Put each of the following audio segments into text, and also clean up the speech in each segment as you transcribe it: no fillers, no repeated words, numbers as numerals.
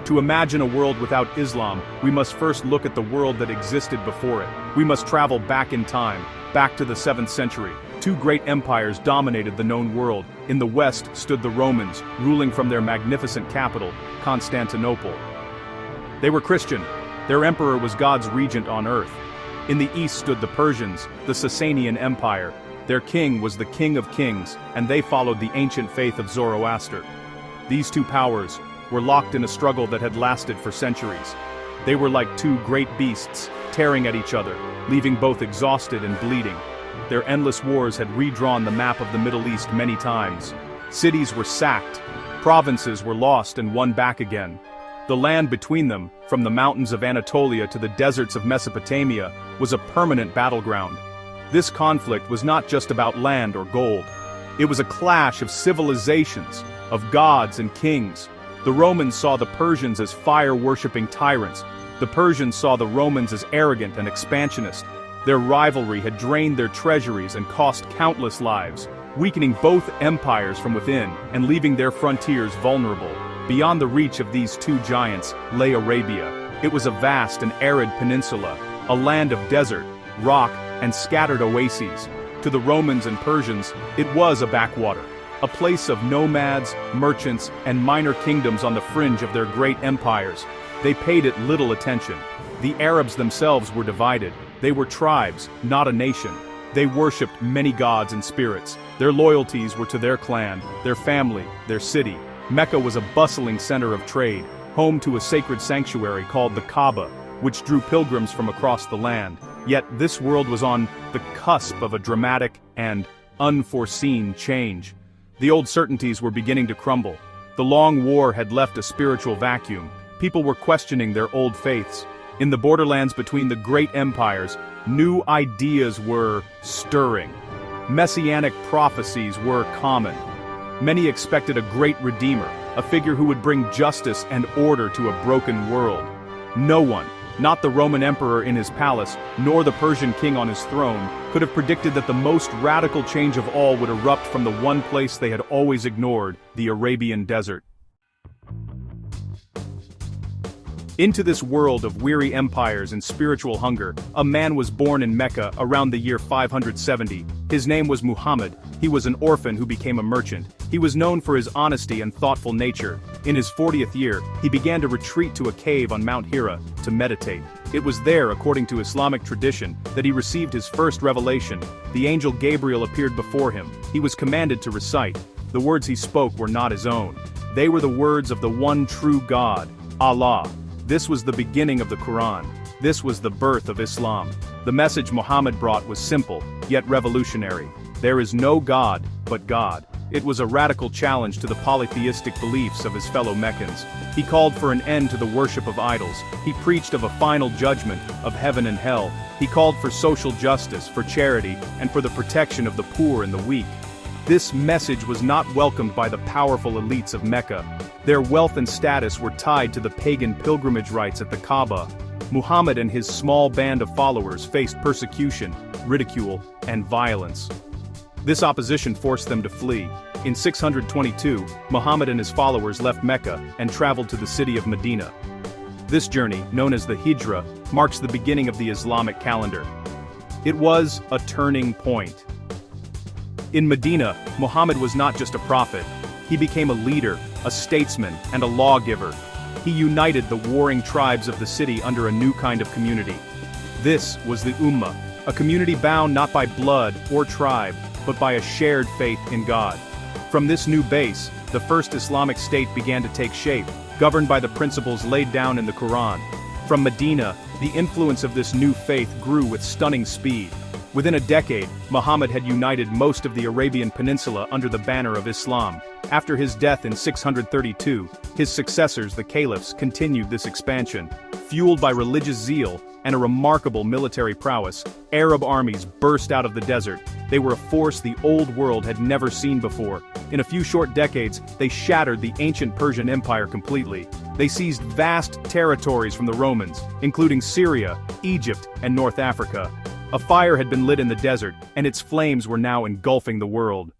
To imagine a world without Islam, we must first look at the world that existed before it. We must travel back in time, back to the 7th century. Two great empires dominated the known world. In the west stood the Romans, ruling from their magnificent capital, Constantinople. They were Christian. Their emperor was God's regent on earth. In the east stood the Persians, the Sasanian Empire. Their king was the King of Kings, and they followed the ancient faith of Zoroaster. These two powers were locked in a struggle that had lasted for centuries. They were like two great beasts, tearing at each other, leaving both exhausted and bleeding. Their endless wars had redrawn the map of the Middle East many times. Cities were sacked, provinces were lost and won back again. The land between them, from the mountains of Anatolia to the deserts of Mesopotamia, was a permanent battleground. This conflict was not just about land or gold. It was a clash of civilizations, of gods and kings. The Romans saw the Persians as fire-worshipping tyrants. The Persians saw the Romans as arrogant and expansionist. Their rivalry had drained their treasuries and cost countless lives, weakening both empires from within and leaving their frontiers vulnerable. Beyond the reach of these two giants lay Arabia. It was a vast and arid peninsula, a land of desert, rock, and scattered oases. To the Romans and Persians, it was a backwater, a place of nomads, merchants, and minor kingdoms on the fringe of their great empires. They paid it little attention. The Arabs themselves were divided. They were tribes, not a nation. They worshipped many gods and spirits. Their loyalties were to their clan, their family, their city. Mecca was a bustling center of trade, home to a sacred sanctuary called the Kaaba, which drew pilgrims from across the land. Yet this world was on the cusp of a dramatic and unforeseen change. The old certainties were beginning to crumble. The long war had left a spiritual vacuum. People were questioning their old faiths. In the borderlands between the great empires, new ideas were stirring. Messianic prophecies were common. Many expected a great redeemer, a figure who would bring justice and order to a broken world. No one, not the Roman emperor in his palace, nor the Persian king on his throne, could have predicted that the most radical change of all would erupt from the one place they had always ignored, the Arabian desert. Into this world of weary empires and spiritual hunger, a man was born in Mecca around the year 570. His name was Muhammad. He was an orphan who became a merchant. He was known for his honesty and thoughtful nature. In his 40th year, he began to retreat to a cave on Mount Hira to meditate. It was there, according to Islamic tradition, that he received his first revelation. The angel Gabriel appeared before him. He was commanded to recite. The words he spoke were not his own. They were the words of the one true God, Allah. This was the beginning of the Quran. This was the birth of Islam. The message Muhammad brought was simple, yet revolutionary. There is no God but God. It was a radical challenge to the polytheistic beliefs of his fellow Meccans. He called for an end to the worship of idols. He preached of a final judgment, of heaven and hell. He called for social justice, for charity, and for the protection of the poor and the weak. This message was not welcomed by the powerful elites of Mecca. Their wealth and status were tied to the pagan pilgrimage rites at the Kaaba. Muhammad and his small band of followers faced persecution, ridicule, and violence. This opposition forced them to flee. In 622, Muhammad and his followers left Mecca and traveled to the city of Medina. This journey, known as the Hijra, marks the beginning of the Islamic calendar. It was a turning point. In Medina, Muhammad was not just a prophet. He became a leader, a statesman, and a lawgiver. He united the warring tribes of the city under a new kind of community. This was the Ummah, a community bound not by blood or tribe, but by a shared faith in God. From this new base, the first Islamic state began to take shape, governed by the principles laid down in the Quran. From Medina, the influence of this new faith grew with stunning speed. Within a decade, Muhammad had united most of the Arabian Peninsula under the banner of Islam. After his death in 632, his successors, the caliphs, continued this expansion. Fueled by religious zeal and a remarkable military prowess, Arab armies burst out of the desert. They were a force the old world had never seen before. In a few short decades, they shattered the ancient Persian Empire completely. They seized vast territories from the Romans, including Syria, Egypt, and North Africa. A fire had been lit in the desert, and its flames were now engulfing the world.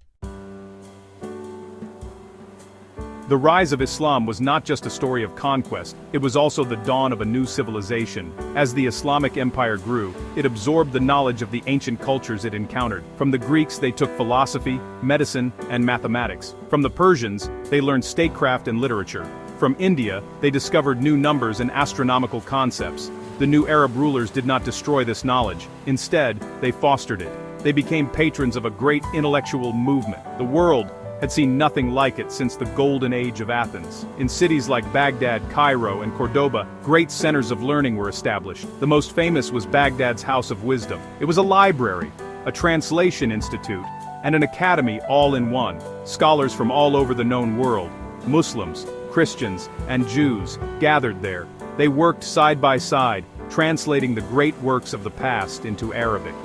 The rise of Islam was not just a story of conquest, it was also the dawn of a new civilization. As the Islamic Empire grew, it absorbed the knowledge of the ancient cultures it encountered. From the Greeks they took philosophy, medicine, and mathematics. From the Persians, they learned statecraft and literature. From India, they discovered new numbers and astronomical concepts. The new Arab rulers did not destroy this knowledge. Instead, they fostered it. They became patrons of a great intellectual movement. The world had seen nothing like it since the golden age of Athens. In cities like Baghdad, Cairo, and Cordoba, great centers of learning were established. The most famous was Baghdad's House of Wisdom. It was a library, a translation institute, and an academy all in one. Scholars from all over the known world, Muslims, Christians, and Jews, gathered there. They worked side by side, translating the great works of the past into Arabic.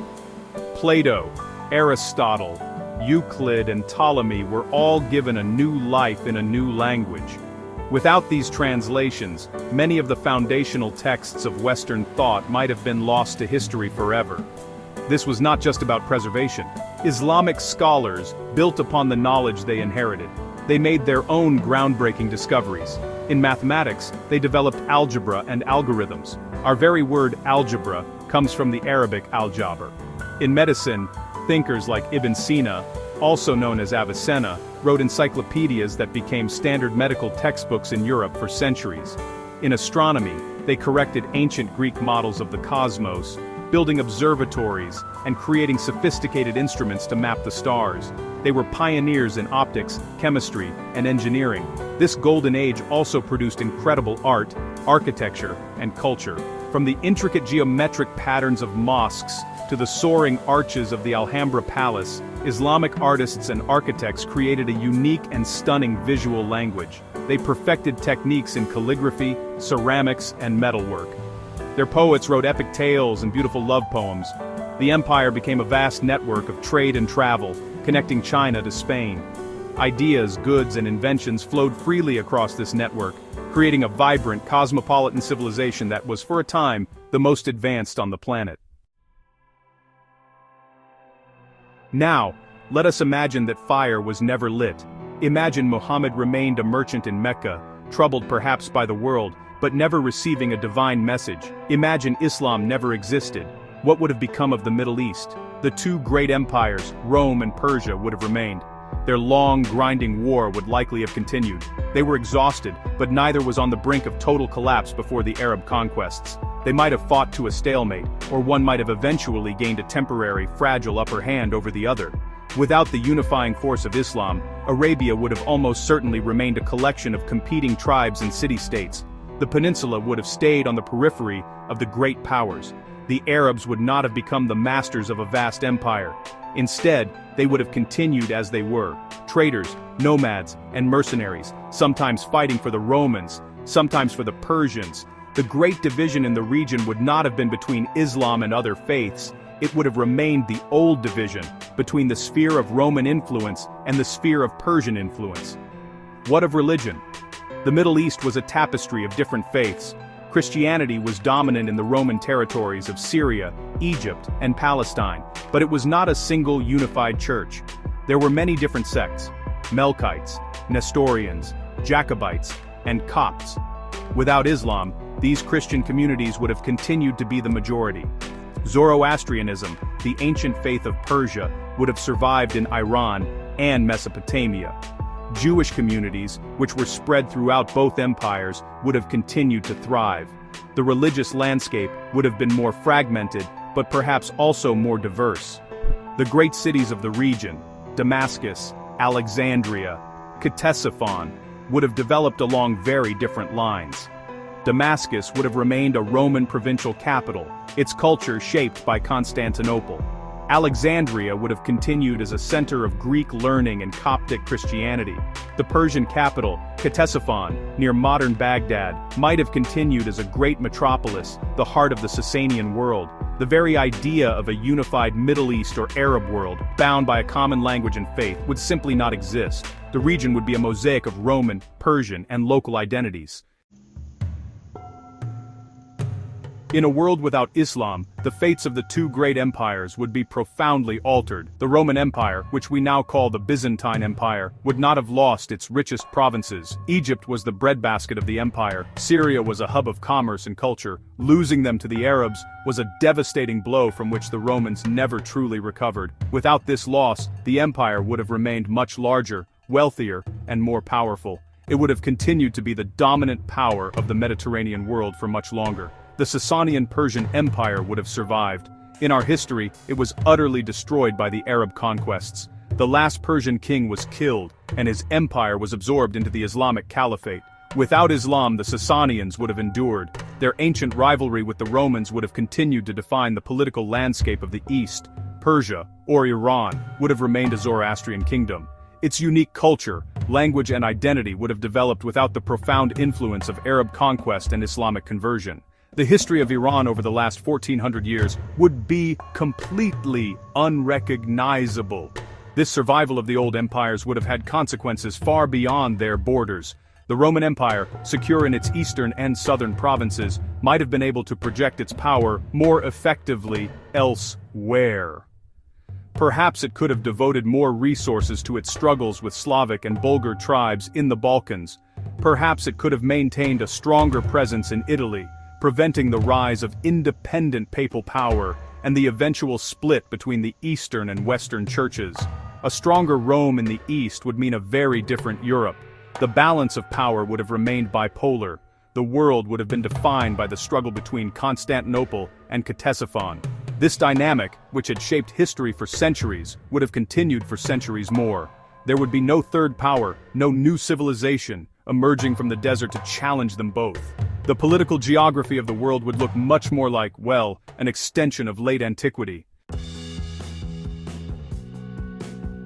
Plato, Aristotle, Euclid, and Ptolemy were all given a new life in a new language. Without these translations, many of the foundational texts of Western thought might have been lost to history forever. This was not just about preservation. Islamic scholars built upon the knowledge they inherited. They made their own groundbreaking discoveries. In mathematics, they developed algebra and algorithms. Our very word algebra comes from the Arabic al-Jabr. In medicine, thinkers like Ibn Sina, also known as Avicenna, wrote encyclopedias that became standard medical textbooks in Europe for centuries. In astronomy, they corrected ancient Greek models of the cosmos, building observatories and creating sophisticated instruments to map the stars. They were pioneers in optics, chemistry, and engineering. This golden age also produced incredible art, architecture, and culture. From the intricate geometric patterns of mosques to the soaring arches of the Alhambra Palace, Islamic artists and architects created a unique and stunning visual language. They perfected techniques in calligraphy, ceramics, and metalwork. Their poets wrote epic tales and beautiful love poems. The empire became a vast network of trade and travel, connecting China to Spain. Ideas, goods, and inventions flowed freely across this network, creating a vibrant, cosmopolitan civilization that was, for a time, the most advanced on the planet. Now, let us imagine that fire was never lit. Imagine Muhammad remained a merchant in Mecca, troubled perhaps by the world, but never receiving a divine message. Imagine Islam never existed. What would have become of the Middle East? The two great empires, Rome and Persia, would have remained. Their long, grinding war would likely have continued. They were exhausted, but neither was on the brink of total collapse before the Arab conquests. They might have fought to a stalemate, or one might have eventually gained a temporary, fragile upper hand over the other. Without the unifying force of Islam, Arabia would have almost certainly remained a collection of competing tribes and city-states. The peninsula would have stayed on the periphery of the great powers. The Arabs would not have become the masters of a vast empire. Instead, they would have continued as they were, traders, nomads, and mercenaries, sometimes fighting for the Romans, sometimes for the Persians. The great division in the region would not have been between Islam and other faiths. It would have remained the old division, between the sphere of Roman influence and the sphere of Persian influence. What of religion? The Middle East was a tapestry of different faiths. Christianity was dominant in the Roman territories of Syria, Egypt, and Palestine, but it was not a single unified church. There were many different sects: Melkites, Nestorians, Jacobites, and Copts. Without Islam, these Christian communities would have continued to be the majority. Zoroastrianism, the ancient faith of Persia, would have survived in Iran and Mesopotamia. Jewish communities, which were spread throughout both empires, would have continued to thrive. The religious landscape would have been more fragmented, but perhaps also more diverse. The great cities of the region, Damascus, Alexandria, Ctesiphon, would have developed along very different lines. Damascus would have remained a Roman provincial capital, its culture shaped by Constantinople. Alexandria would have continued as a center of Greek learning and Coptic Christianity. The Persian capital, Ctesiphon, near modern Baghdad, might have continued as a great metropolis, the heart of the Sasanian world. The very idea of a unified Middle East or Arab world, bound by a common language and faith, would simply not exist. The region would be a mosaic of Roman, Persian, and local identities. In a world without Islam, the fates of the two great empires would be profoundly altered. The Roman Empire, which we now call the Byzantine Empire, would not have lost its richest provinces. Egypt was the breadbasket of the empire. Syria was a hub of commerce and culture. Losing them to the Arabs was a devastating blow from which the Romans never truly recovered. Without this loss, the empire would have remained much larger, wealthier, and more powerful. It would have continued to be the dominant power of the Mediterranean world for much longer. The Sasanian Persian Empire would have survived. In our history, it was utterly destroyed by the Arab conquests. The last Persian king was killed, and his empire was absorbed into the Islamic Caliphate. Without Islam, the Sasanians would have endured. Their ancient rivalry with the Romans would have continued to define the political landscape of the East. Persia, or Iran, would have remained a Zoroastrian kingdom. Its unique culture, language and identity would have developed without the profound influence of Arab conquest and Islamic conversion. The history of Iran over the last 1400 years would be completely unrecognizable. This survival of the old empires would have had consequences far beyond their borders. The Roman Empire, secure in its eastern and southern provinces, might have been able to project its power more effectively elsewhere. Perhaps it could have devoted more resources to its struggles with Slavic and Bulgar tribes in the Balkans. Perhaps it could have maintained a stronger presence in Italy, preventing the rise of independent papal power and the eventual split between the Eastern and Western churches. A stronger Rome in the East would mean a very different Europe. The balance of power would have remained bipolar. The world would have been defined by the struggle between Constantinople and Ctesiphon. This dynamic, which had shaped history for centuries, would have continued for centuries more. There would be no third power, no new civilization, emerging from the desert to challenge them both. The political geography of the world would look much more like, well, an extension of late antiquity.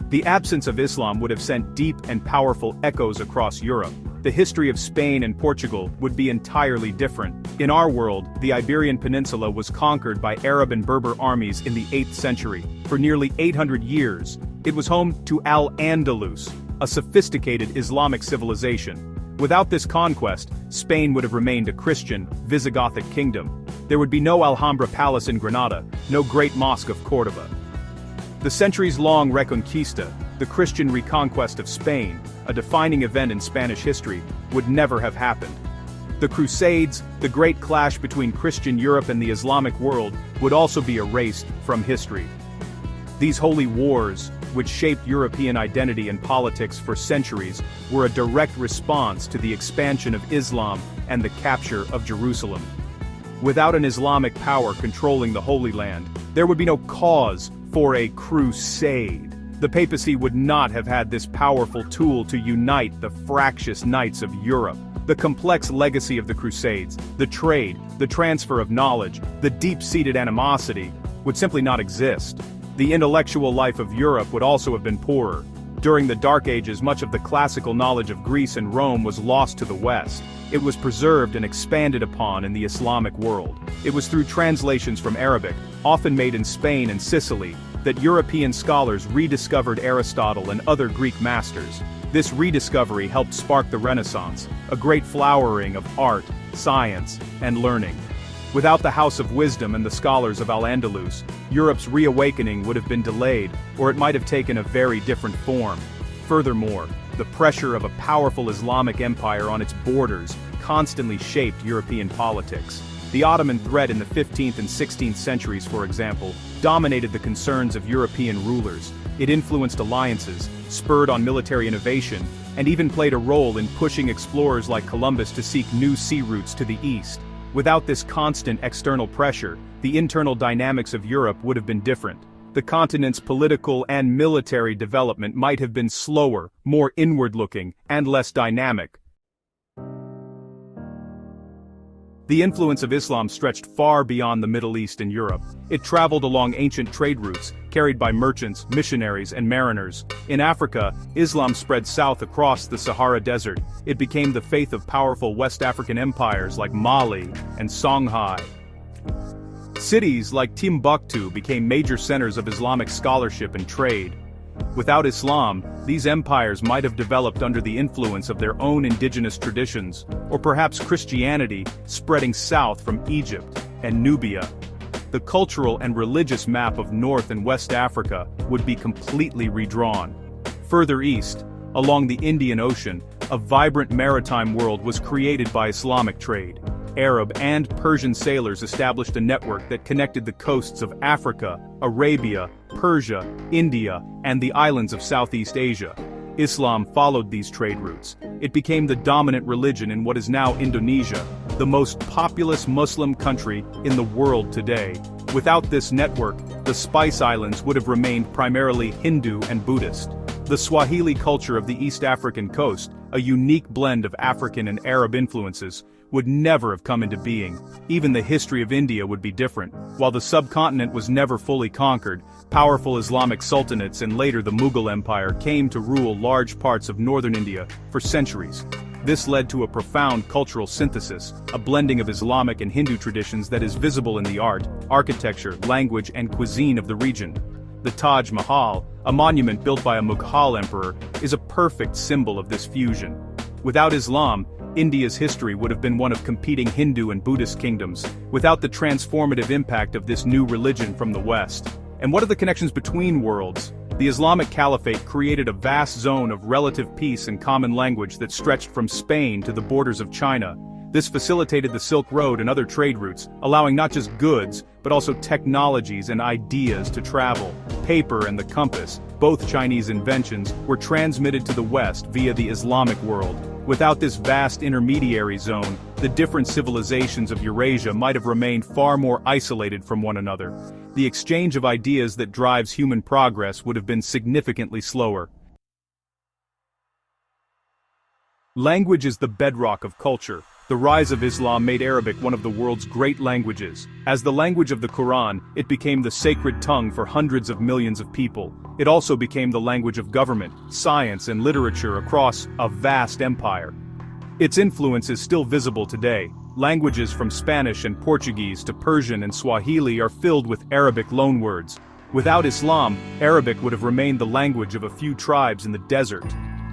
The absence of Islam would have sent deep and powerful echoes across Europe. The history of Spain and Portugal would be entirely different. In our world, the Iberian Peninsula was conquered by Arab and Berber armies in the 8th century. For nearly 800 years, it was home to Al-Andalus, a sophisticated Islamic civilization. Without this conquest, Spain would have remained a Christian, Visigothic kingdom. There would be no Alhambra Palace in Granada, no Great Mosque of Córdoba. The centuries-long Reconquista, the Christian reconquest of Spain, a defining event in Spanish history, would never have happened. The Crusades, the great clash between Christian Europe and the Islamic world, would also be erased from history. These holy wars, which shaped European identity and politics for centuries, were a direct response to the expansion of Islam and the capture of Jerusalem. Without an Islamic power controlling the Holy Land, there would be no cause for a crusade. The papacy would not have had this powerful tool to unite the fractious knights of Europe. The complex legacy of the Crusades, the trade, the transfer of knowledge, the deep-seated animosity, would simply not exist. The intellectual life of Europe would also have been poorer. During the Dark Ages, much of the classical knowledge of Greece and Rome was lost to the West. It was preserved and expanded upon in the Islamic world. It was through translations from Arabic, often made in Spain and Sicily, that European scholars rediscovered Aristotle and other Greek masters. This rediscovery helped spark the Renaissance, a great flowering of art, science, and learning. Without the House of Wisdom and the scholars of Al-Andalus, Europe's reawakening would have been delayed, or it might have taken a very different form. Furthermore, the pressure of a powerful Islamic empire on its borders constantly shaped European politics. The Ottoman threat in the 15th and 16th centuries, for example, dominated the concerns of European rulers. It influenced alliances, spurred on military innovation, and even played a role in pushing explorers like Columbus to seek new sea routes to the east. Without this constant external pressure, the internal dynamics of Europe would have been different. The continent's political and military development might have been slower, more inward-looking, and less dynamic. The influence of Islam stretched far beyond the Middle East and Europe. It traveled along ancient trade routes, carried by merchants, missionaries, and mariners. In Africa, Islam spread south across the Sahara Desert. It became the faith of powerful West African empires like Mali and Songhai. Cities like Timbuktu became major centers of Islamic scholarship and trade. Without Islam, these empires might have developed under the influence of their own indigenous traditions, or perhaps Christianity spreading south from Egypt. and Nubia. The cultural and religious map of North and West Africa would be completely redrawn. Further east, along the Indian Ocean, a vibrant maritime world was created by Islamic trade. Arab and Persian sailors established a network that connected the coasts of Africa, Arabia, Persia, India, and the islands of Southeast Asia. Islam followed these trade routes. It became the dominant religion in what is now Indonesia, the most populous Muslim country in the world today. Without this network, the Spice Islands would have remained primarily Hindu and Buddhist. The Swahili culture of the East African coast, a unique blend of African and Arab influences, would never have come into being. Even the history of India would be different. While the subcontinent was never fully conquered, powerful Islamic sultanates and later the Mughal Empire came to rule large parts of northern India for centuries. This led to a profound cultural synthesis, a blending of Islamic and Hindu traditions that is visible in the art, architecture, language, and cuisine of the region. The Taj Mahal, a monument built by a Mughal emperor, is a perfect symbol of this fusion. Without Islam, India's history would have been one of competing Hindu and Buddhist kingdoms, without the transformative impact of this new religion from the West. And what are the connections between worlds? The Islamic Caliphate created a vast zone of relative peace and common language that stretched from Spain to the borders of China. This facilitated the Silk Road and other trade routes, allowing not just goods, but also technologies and ideas to travel. Paper and the compass, both Chinese inventions, were transmitted to the West via the Islamic world. Without this vast intermediary zone, the different civilizations of Eurasia might have remained far more isolated from one another. The exchange of ideas that drives human progress would have been significantly slower. Language is the bedrock of culture. The rise of Islam made Arabic one of the world's great languages. As the language of the Quran, it became the sacred tongue for hundreds of millions of people. It also became the language of government, science, and literature across a vast empire. Its influence is still visible today. Languages from Spanish and Portuguese to Persian and Swahili are filled with Arabic loanwords. Without Islam, Arabic would have remained the language of a few tribes in the desert.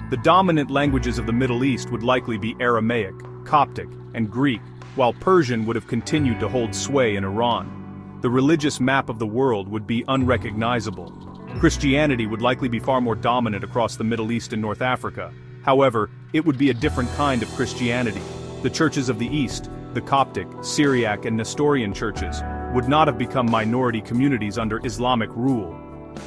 The dominant languages of the Middle East would likely be Aramaic, Coptic, and Greek, while Persian would have continued to hold sway in Iran. The religious map of the world would be unrecognizable. Christianity would likely be far more dominant across the Middle East and North Africa. However, it would be a different kind of Christianity. The churches of the East, the Coptic, Syriac, and Nestorian churches, would not have become minority communities under Islamic rule.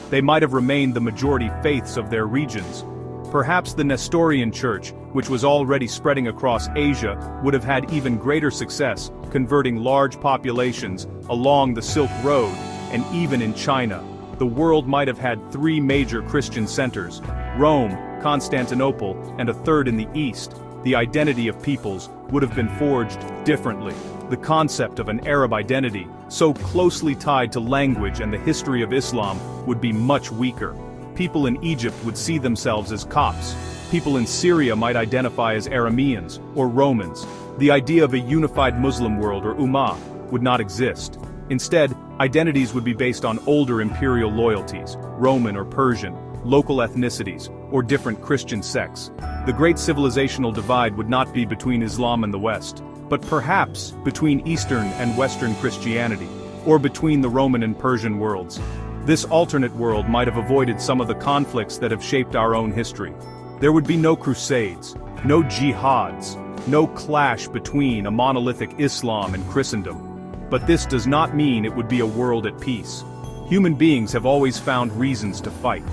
They might have remained the majority faiths of their regions. Perhaps the Nestorian Church, which was already spreading across Asia, would have had even greater success, converting large populations along the Silk Road, and even in China. The world might have had three major Christian centers: Rome, Constantinople, and a third in the East. The identity of peoples would have been forged differently. The concept of an Arab identity, so closely tied to language and the history of Islam, would be much weaker. People in Egypt would see themselves as Copts. People in Syria might identify as Arameans or Romans. The idea of a unified Muslim world, or Ummah, would not exist. Instead, identities would be based on older imperial loyalties, Roman or Persian, local ethnicities, or different Christian sects. The great civilizational divide would not be between Islam and the West, but perhaps between Eastern and Western Christianity, or between the Roman and Persian worlds. This alternate world might have avoided some of the conflicts that have shaped our own history. There would be no crusades, no jihads, no clash between a monolithic Islam and Christendom. But this does not mean it would be a world at peace. Human beings have always found reasons to fight.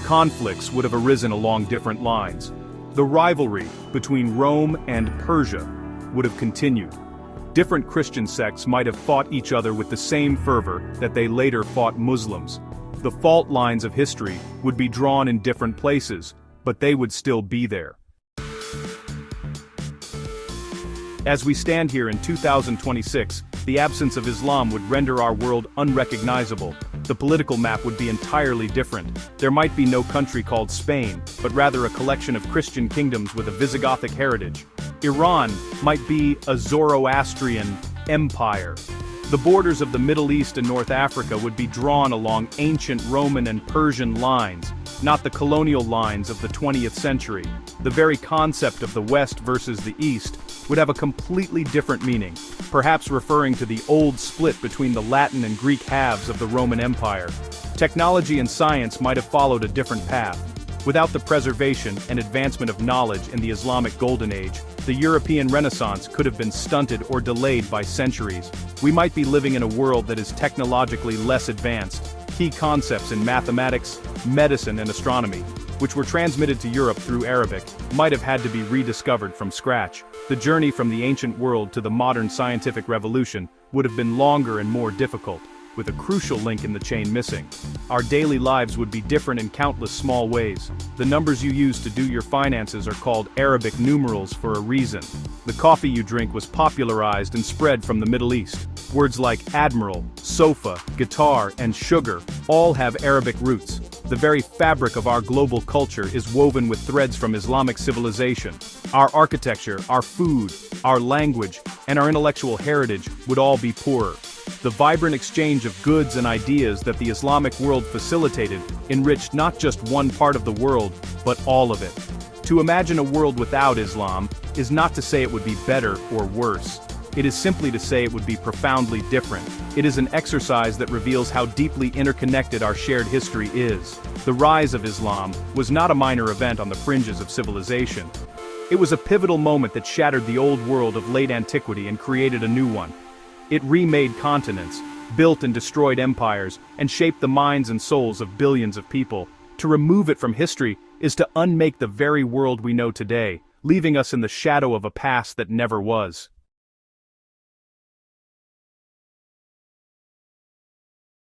Conflicts would have arisen along different lines. The rivalry between Rome and Persia would have continued. Different Christian sects might have fought each other with the same fervor that they later fought Muslims. The fault lines of history would be drawn in different places, but they would still be there. As we stand here in 2026, the absence of Islam would render our world unrecognizable. The political map would be entirely different. There might be no country called Spain, but rather a collection of Christian kingdoms with a Visigothic heritage. Iran might be a Zoroastrian empire. The borders of the Middle East and North Africa would be drawn along ancient Roman and Persian lines. not the colonial lines of the 20th century. The very concept of the West versus the East would have a completely different meaning, perhaps referring to the old split between the Latin and Greek halves of the Roman Empire. Technology and science might have followed a different path. Without the preservation and advancement of knowledge in the Islamic Golden Age, the European Renaissance could have been stunted or delayed by centuries. We might be living in a world that is technologically less advanced. Key concepts in mathematics, medicine and astronomy, which were transmitted to Europe through Arabic, might have had to be rediscovered from scratch. The journey from the ancient world to the modern scientific revolution would have been longer and more difficult, with a crucial link in the chain missing. Our daily lives would be different in countless small ways. The numbers you use to do your finances are called Arabic numerals for a reason. The coffee you drink was popularized and spread from the Middle East. Words like admiral, sofa, guitar, and sugar all have Arabic roots. The very fabric of our global culture is woven with threads from Islamic civilization. Our architecture, our food, our language, and our intellectual heritage would all be poorer. The vibrant exchange of goods and ideas that the Islamic world facilitated enriched not just one part of the world, but all of it. To imagine a world without Islam is not to say it would be better or worse. It is simply to say it would be profoundly different. It is an exercise that reveals how deeply interconnected our shared history is. The rise of Islam was not a minor event on the fringes of civilization. It was a pivotal moment that shattered the old world of late antiquity and created a new one. It remade continents, built and destroyed empires, and shaped the minds and souls of billions of people. To remove it from history is to unmake the very world we know today, leaving us in the shadow of a past that never was.